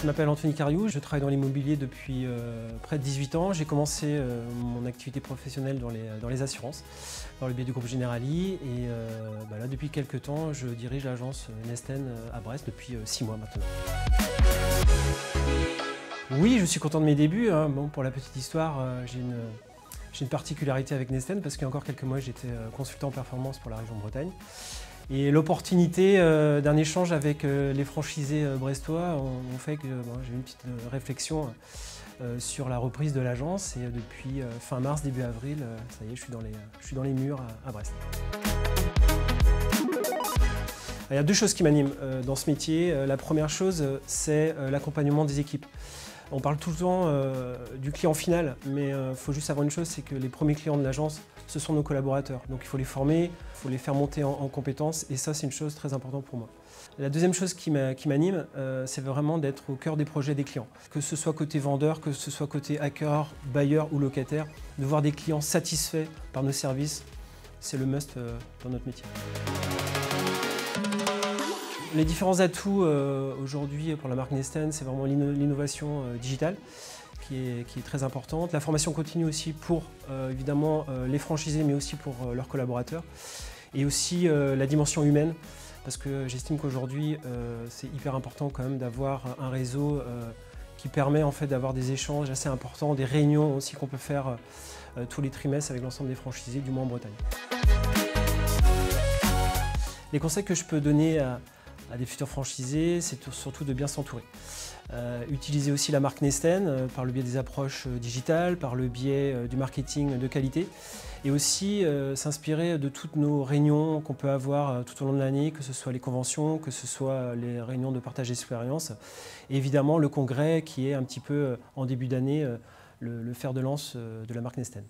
Je m'appelle Anthony Cariou, je travaille dans l'immobilier depuis près de 18 ans. J'ai commencé mon activité professionnelle dans les assurances, par le biais du groupe Generali. Et là, depuis quelques temps, je dirige l'agence Nesten à Brest depuis 6 mois maintenant. Oui, je suis content de mes débuts. Bon, pour la petite histoire, j'ai une particularité avec Nesten parce qu'il y a encore quelques mois, j'étais consultant en performance pour la région de Bretagne. Et l'opportunité d'un échange avec les franchisés brestois ont fait que j'ai eu une petite réflexion sur la reprise de l'agence. Et depuis fin mars, début avril, ça y est, je suis dans les murs à Brest. Il y a deux choses qui m'animent dans ce métier. La première chose, c'est l'accompagnement des équipes. On parle tout le temps du client final, mais il faut juste savoir une chose, c'est que les premiers clients de l'agence, ce sont nos collaborateurs. Donc il faut les former, il faut les faire monter en compétences, et ça c'est une chose très importante pour moi. La deuxième chose qui m'anime, c'est vraiment d'être au cœur des projets des clients. Que ce soit côté vendeur, que ce soit côté hacker, bailleur ou locataire, de voir des clients satisfaits par nos services, c'est le must dans notre métier. Les différents atouts aujourd'hui pour la marque Nesten, c'est vraiment l'innovation digitale qui est très importante. La formation continue aussi pour évidemment les franchisés, mais aussi pour leurs collaborateurs. Et aussi la dimension humaine, parce que j'estime qu'aujourd'hui c'est hyper important quand même d'avoir un réseau qui permet en fait d'avoir des échanges assez importants, des réunions aussi qu'on peut faire tous les trimestres avec l'ensemble des franchisés, du moins en Bretagne. Les conseils que je peux donner à des futurs franchisés, c'est surtout de bien s'entourer. Utiliser aussi la marque Nesten par le biais des approches digitales, par le biais du marketing de qualité, et aussi s'inspirer de toutes nos réunions qu'on peut avoir tout au long de l'année, que ce soit les conventions, que ce soit les réunions de partage d'expérience, et évidemment le congrès qui est un petit peu en début d'année le fer de lance de la marque Nesten.